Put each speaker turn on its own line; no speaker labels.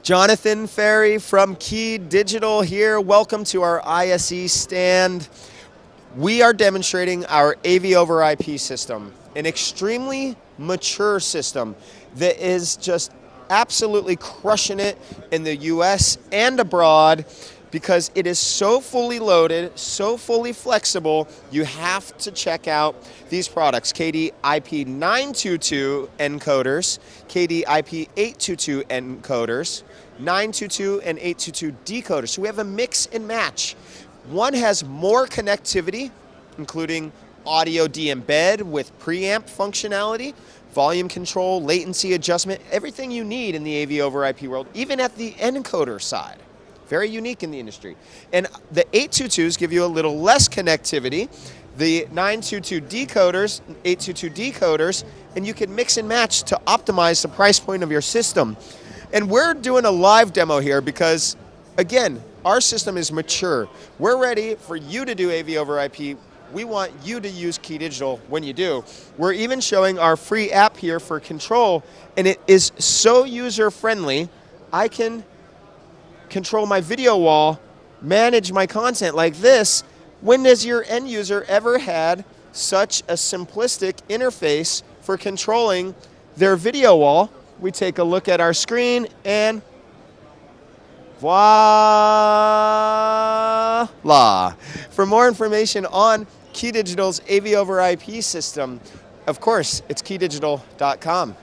Jonathan Ferry from Key Digital here. Welcome to our ISE stand. We are demonstrating our AV over IP system, an extremely mature system that is just absolutely crushing it in the US and abroad because it is so fully loaded, so fully flexible. You have to check out these products: KD-IP922 encoders, KD-IP822 encoders, 922 and 822 decoders. So we have a mix and match. One has more connectivity, including audio de-embed with preamp functionality, volume control, latency adjustment, everything you need in the AV over IP world, even at the encoder side. Very unique in the industry. And the 822s give you a little less connectivity, the 922 decoders, 822 decoders, and you can mix and match to optimize the price point of your system. And we're doing a live demo here because, again, our system is mature. We're ready for you to do AV over IP. We want you to use Key Digital when you do. We're even showing our free app here for control, and it is so user-friendly. I can control my video wall, manage my content like this. When has your end user ever had such a simplistic interface for controlling their video wall? We take a look at our screen and voila! For more information on Key Digital's AV over IP system, of course, it's keydigital.com.